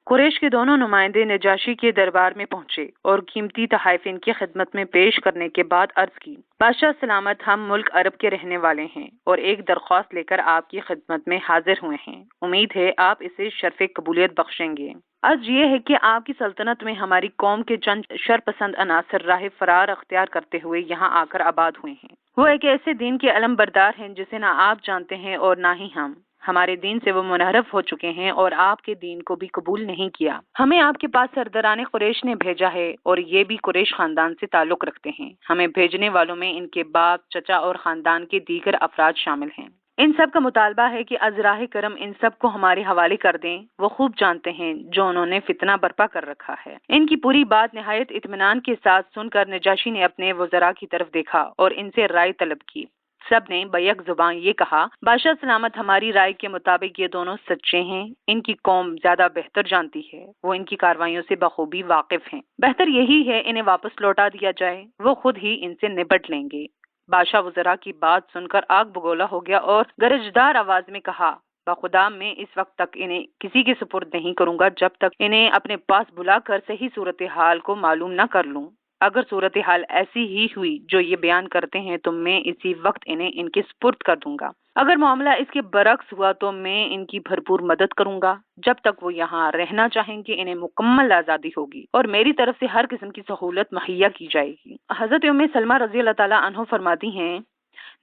قریش کے دونوں نمائندے نجاشی کے دربار میں پہنچے اور قیمتی تحائف ان کی خدمت میں پیش کرنے کے بعد عرض کی، بادشاہ سلامت، ہم ملک عرب کے رہنے والے ہیں اور ایک درخواست لے کر آپ کی خدمت میں حاضر ہوئے ہیں۔ امید ہے آپ اسے شرف قبولیت بخشیں گے۔ عرض یہ ہے کہ آپ کی سلطنت میں ہماری قوم کے چند شرپسند عناصر راہ فرار اختیار کرتے ہوئے یہاں آ کر آباد ہوئے ہیں۔ وہ ایک ایسے دین کے علم بردار ہیں جسے نہ آپ جانتے ہیں اور نہ ہی ہم۔ ہمارے دین سے وہ منحرف ہو چکے ہیں اور آپ کے دین کو بھی قبول نہیں کیا۔ ہمیں آپ کے پاس سرداران قریش نے بھیجا ہے اور یہ بھی قریش خاندان سے تعلق رکھتے ہیں۔ ہمیں بھیجنے والوں میں ان کے باپ، چچا اور خاندان کے دیگر افراد شامل ہیں۔ ان سب کا مطالبہ ہے کہ از راہ کرم ان سب کو ہمارے حوالے کر دیں۔ وہ خوب جانتے ہیں جو انہوں نے فتنہ برپا کر رکھا ہے۔ ان کی پوری بات نہایت اطمینان کے ساتھ سن کر نجاشی نے اپنے وزراء کی طرف دیکھا اور ان سے رائے طلب کی۔ سب نے بیک زبان یہ کہا، بادشاہ سلامت، ہماری رائے کے مطابق یہ دونوں سچے ہیں۔ ان کی قوم زیادہ بہتر جانتی ہے، وہ ان کی کارروائیوں سے بخوبی واقف ہیں۔ بہتر یہی ہے انہیں واپس لوٹا دیا جائے، وہ خود ہی ان سے نبٹ لیں گے۔ بادشاہ وزراء کی بات سن کر آگ بگولا ہو گیا اور گرجدار آواز میں کہا، بخدا میں اس وقت تک انہیں کسی کے سپرد نہیں کروں گا جب تک انہیں اپنے پاس بلا کر صحیح صورتحال کو معلوم نہ کر لوں۔ اگر صورتحال ایسی ہی ہوئی جو یہ بیان کرتے ہیں تو میں اسی وقت انہیں ان کے سپرد کر دوں گا۔ اگر معاملہ اس کے برعکس ہوا تو میں ان کی بھرپور مدد کروں گا۔ جب تک وہ یہاں رہنا چاہیں گے انہیں مکمل آزادی ہوگی اور میری طرف سے ہر قسم کی سہولت مہیا کی جائے گی۔ حضرت ام سلمہ رضی اللہ تعالیٰ عنہ فرماتی ہیں،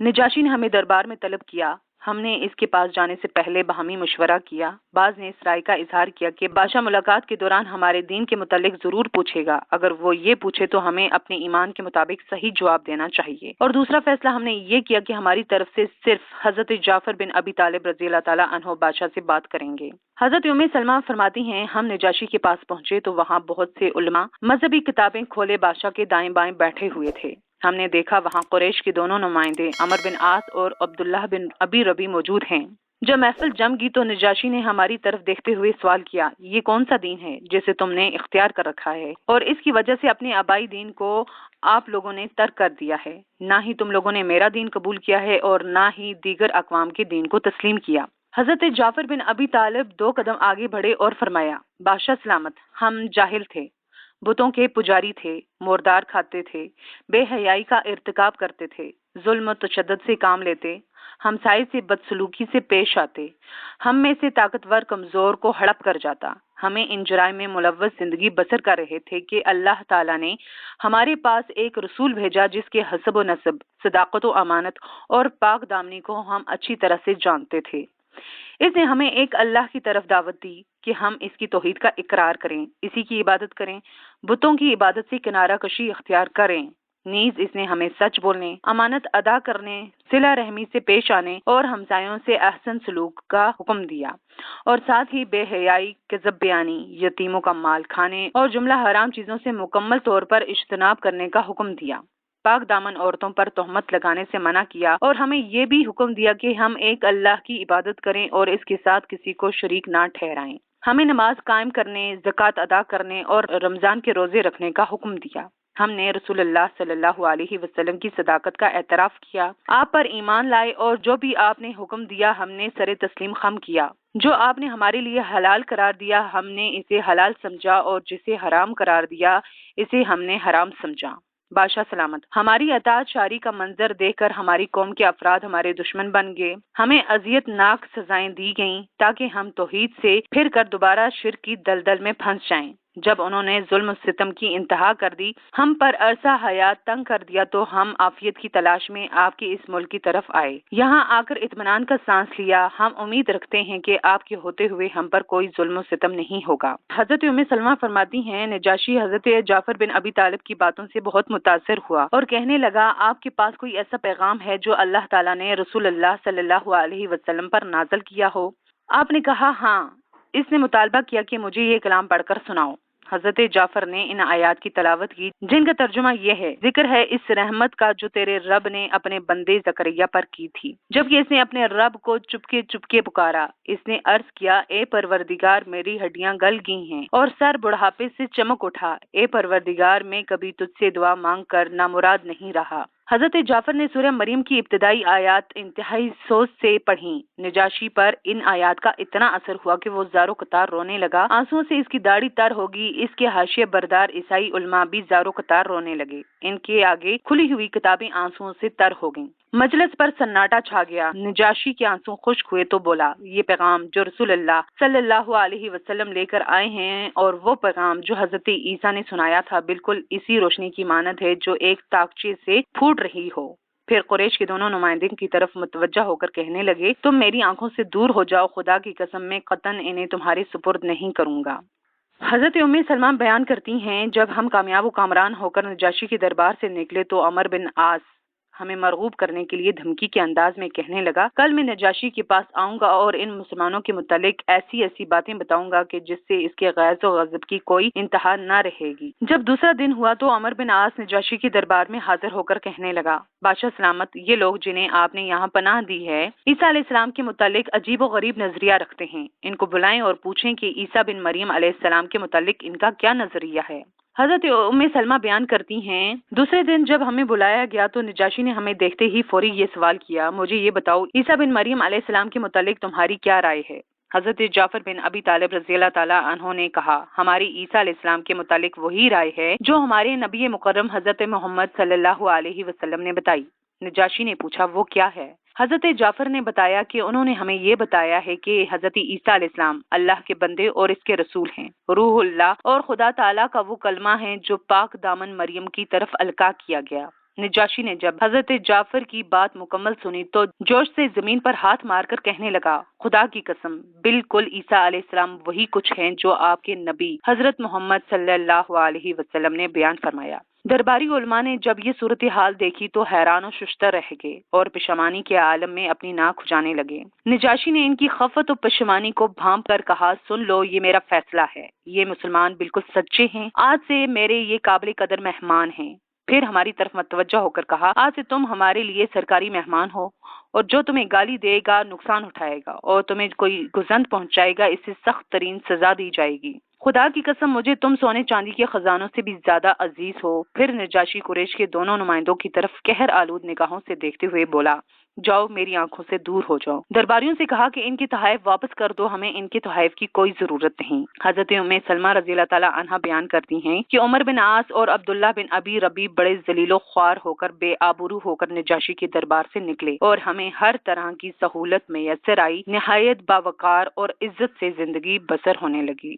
نجاشی نے ہمیں دربار میں طلب کیا۔ ہم نے اس کے پاس جانے سے پہلے باہمی مشورہ کیا۔ بعض نے اس رائے کا اظہار کیا کہ بادشاہ ملاقات کے دوران ہمارے دین کے متعلق ضرور پوچھے گا۔ اگر وہ یہ پوچھے تو ہمیں اپنے ایمان کے مطابق صحیح جواب دینا چاہیے۔ اور دوسرا فیصلہ ہم نے یہ کیا کہ ہماری طرف سے صرف حضرت جعفر بن ابی طالب رضی اللہ تعالیٰ عنہ بادشاہ سے بات کریں گے۔ حضرت ام سلمہ فرماتی ہیں، ہم نجاشی کے پاس پہنچے تو وہاں بہت سے علماء مذہبی کتابیں کھولے بادشاہ کے دائیں بائیں بیٹھے ہوئے تھے۔ ہم نے دیکھا وہاں قریش کے دونوں نمائندے عمر بن عاص اور عبداللہ بن ابی ربی موجود ہیں۔ جب محفل جم گئی تو نجاشی نے ہماری طرف دیکھتے ہوئے سوال کیا، یہ کون سا دین ہے جسے تم نے اختیار کر رکھا ہے اور اس کی وجہ سے اپنے آبائی دین کو آپ لوگوں نے ترک کر دیا ہے؟ نہ ہی تم لوگوں نے میرا دین قبول کیا ہے اور نہ ہی دیگر اقوام کے دین کو تسلیم کیا۔ حضرت جعفر بن ابی طالب 2 قدم آگے بڑھے اور فرمایا، بادشاہ سلامت، ہم جاہل تھے، بتوں کے پجاری تھے، مردار کھاتے تھے، بے حیائی کا ارتکاب کرتے تھے، ظلم و تشدد سے کام لیتے، ہمسائے سے بدسلوکی سے پیش آتے، ہم میں سے طاقتور کمزور کو ہڑپ کر جاتا، ہمیں ان جرائم میں ملوث زندگی بسر کر رہے تھے کہ اللہ تعالیٰ نے ہمارے پاس ایک رسول بھیجا جس کے حسب و نسب، صداقت و امانت اور پاک دامنی کو ہم اچھی طرح سے جانتے تھے۔ اس نے ہمیں ایک اللہ کی طرف دعوت دی کہ ہم اس کی توحید کا اقرار کریں، اسی کی عبادت کریں، بتوں کی عبادت سے کنارہ کشی اختیار کریں۔ نیز اس نے ہمیں سچ بولنے، امانت ادا کرنے، صلہ رحمی سے پیش آنے اور ہمسایوں سے احسن سلوک کا حکم دیا، اور ساتھ ہی بے حیائی، کذب بیانی، یتیموں کا مال کھانے اور جملہ حرام چیزوں سے مکمل طور پر اجتناب کرنے کا حکم دیا۔ پاک دامن عورتوں پر تہمت لگانے سے منع کیا اور ہمیں یہ بھی حکم دیا کہ ہم ایک اللہ کی عبادت کریں اور اس کے ساتھ کسی کو شریک نہ ٹھہرائیں۔ ہمیں نماز قائم کرنے، زکوٰۃ ادا کرنے اور رمضان کے روزے رکھنے کا حکم دیا۔ ہم نے رسول اللہ صلی اللہ علیہ وسلم کی صداقت کا اعتراف کیا، آپ پر ایمان لائے اور جو بھی آپ نے حکم دیا ہم نے سر تسلیم خم کیا۔ جو آپ نے ہمارے لیے حلال قرار دیا ہم نے اسے حلال سمجھا اور جسے حرام قرار دیا اسے ہم نے حرام سمجھا۔ بادشاہ سلامت، ہماری اطاعت شاری کا منظر دیکھ کر ہماری قوم کے افراد ہمارے دشمن بن گئے، ہمیں اذیت ناک سزائیں دی گئیں تاکہ ہم توحید سے پھر کر دوبارہ شرک کی دلدل میں پھنس جائیں۔ جب انہوں نے ظلم و ستم کی انتہا کر دی، ہم پر عرصہ حیات تنگ کر دیا تو ہم عافیت کی تلاش میں آپ کے اس ملک کی طرف آئے۔ یہاں آ کر اطمینان کا سانس لیا، ہم امید رکھتے ہیں کہ آپ کے ہوتے ہوئے ہم پر کوئی ظلم و ستم نہیں ہوگا۔ حضرت ام سلمہ فرماتی ہیں، نجاشی حضرت جعفر بن ابی طالب کی باتوں سے بہت متاثر ہوا اور کہنے لگا، آپ کے پاس کوئی ایسا پیغام ہے جو اللہ تعالیٰ نے رسول اللہ صلی اللہ علیہ وسلم پر نازل کیا ہو؟ آپ نے کہا، ہاں۔ اس نے مطالبہ کیا کہ مجھے یہ کلام پڑھ کر سناؤ۔ حضرت جعفر نے ان آیات کی تلاوت کی جن کا ترجمہ یہ ہے، ذکر ہے اس رحمت کا جو تیرے رب نے اپنے بندے زکریا پر کی تھی، جبکہ اس نے اپنے رب کو چپکے چپکے پکارا۔ اس نے عرض کیا، اے پروردگار، میری ہڈیاں گل گئی ہیں اور سر بڑھاپے سے چمک اٹھا۔ اے پروردگار، میں کبھی تجھ سے دعا مانگ کر نامراد نہیں رہا۔ حضرت جعفر نے سورہ مریم کی ابتدائی آیات انتہائی سوچ سے پڑھی۔ نجاشی پر ان آیات کا اتنا اثر ہوا کہ وہ زاروں قطار رونے لگا۔ آنسوؤں سے اس کی داڑھی تر ہوگی۔ اس کے حاشیے بردار عیسائی علماء بھی زاروں قطار رونے لگے۔ ان کے آگے کھلی ہوئی کتابیں آنسوؤں سے تر ہو گئیں۔ مجلس پر سناٹا چھا گیا۔ نجاشی کے آنسو خشک ہوئے تو بولا، یہ پیغام جو رسول اللہ صلی اللہ علیہ وسلم لے کر آئے ہیں اور وہ پیغام جو حضرت عیسیٰ نے سنایا تھا بالکل اسی روشنی کی مانند ہے جو ایک تاکچے سے پھوٹ رہی ہو۔ پھر قریش کے دونوں نمائندے کی طرف متوجہ ہو کر کہنے لگے، تم میری آنکھوں سے دور ہو جاؤ، خدا کی قسم میں قطعاً انہیں تمہارے سپرد نہیں کروں گا۔ حضرت ام سلمہ بیان کرتی ہیں، جب ہم کامیاب و کامران ہو کر نجاشی کے دربار سے نکلے تو عمر بن عاص ہمیں مرغوب کرنے کے لیے دھمکی کے انداز میں کہنے لگا، کل میں نجاشی کے پاس آؤں گا اور ان مسلمانوں کے متعلق ایسی باتیں بتاؤں گا کہ جس سے اس کے غیظ و غضب کی کوئی انتہا نہ رہے گی۔ جب دوسرا دن ہوا تو عمر بن عاص نجاشی کے دربار میں حاضر ہو کر کہنے لگا، بادشاہ سلامت، یہ لوگ جنہیں آپ نے یہاں پناہ دی ہے عیسیٰ علیہ السلام کے متعلق عجیب و غریب نظریہ رکھتے ہیں۔ ان کو بلائیں اور پوچھیں کہ عیسیٰ بن مریم علیہ السلام کے متعلق ان کا کیا نظریہ ہے۔ حضرت ام سلمہ بیان کرتی ہیں، دوسرے دن جب ہمیں بلایا گیا تو نجاشی نے ہمیں دیکھتے ہی فوری یہ سوال کیا، مجھے یہ بتاؤ عیسیٰ بن مریم علیہ السلام کے متعلق تمہاری کیا رائے ہے؟ حضرت جعفر بن ابی طالب رضی اللہ تعالیٰ عنہ نے کہا، ہماری عیسیٰ علیہ السلام کے متعلق وہی رائے ہے جو ہمارے نبی مکرم حضرت محمد صلی اللہ علیہ وسلم نے بتائی۔ نجاشی نے پوچھا، وہ کیا ہے؟ حضرت جعفر نے بتایا کہ انہوں نے ہمیں یہ بتایا ہے کہ حضرت عیسیٰ علیہ السلام اللہ کے بندے اور اس کے رسول ہیں، روح اللہ اور خدا تعالیٰ کا وہ کلمہ ہے جو پاک دامن مریم کی طرف القاء کیا گیا۔ نجاشی نے جب حضرت جعفر کی بات مکمل سنی تو جوش سے زمین پر ہاتھ مار کر کہنے لگا، خدا کی قسم، بالکل عیسیٰ علیہ السلام وہی کچھ ہیں جو آپ کے نبی حضرت محمد صلی اللہ علیہ وسلم نے بیان فرمایا۔ درباری علماء نے جب یہ صورتحال دیکھی تو حیران و ششدر رہ گئے اور پشیمانی کے عالم میں اپنی ناک کھجانے لگے۔ نجاشی نے ان کی خفت و پشیمانی کو بھانپ کر کہا، سن لو، یہ میرا فیصلہ ہے، یہ مسلمان بالکل سچے ہیں، آج سے میرے یہ قابل قدر مہمان ہیں۔ پھر ہماری طرف متوجہ ہو کر کہا، آج سے تم ہمارے لیے سرکاری مہمان ہو، اور جو تمہیں گالی دے گا نقصان اٹھائے گا اور تمہیں کوئی گزند پہنچائے گا اس سے سخت ترین سزا دی جائے گی۔ خدا کی قسم، مجھے تم سونے چاندی کے خزانوں سے بھی زیادہ عزیز ہو۔ پھر نجاشی قریش کے دونوں نمائندوں کی طرف قہر آلود نگاہوں سے دیکھتے ہوئے بولا، جاؤ، میری آنکھوں سے دور ہو جاؤ۔ درباریوں سے کہا کہ ان کے تحائف واپس کر دو، ہمیں ان کے تحائف کی کوئی ضرورت نہیں۔ حضرت ام سلمہ رضی اللہ تعالیٰ عنہا بیان کرتی ہیں کہ عمر بن عاص اور عبداللہ بن ابی ربیع بڑے ذلیل و خوار ہو کر بے آبرو ہو کر نجاشی کے دربار سے نکلے اور ہمیں ہر طرح کی سہولت میسر آئی، نہایت باوقار اور عزت سے زندگی بسر ہونے لگی۔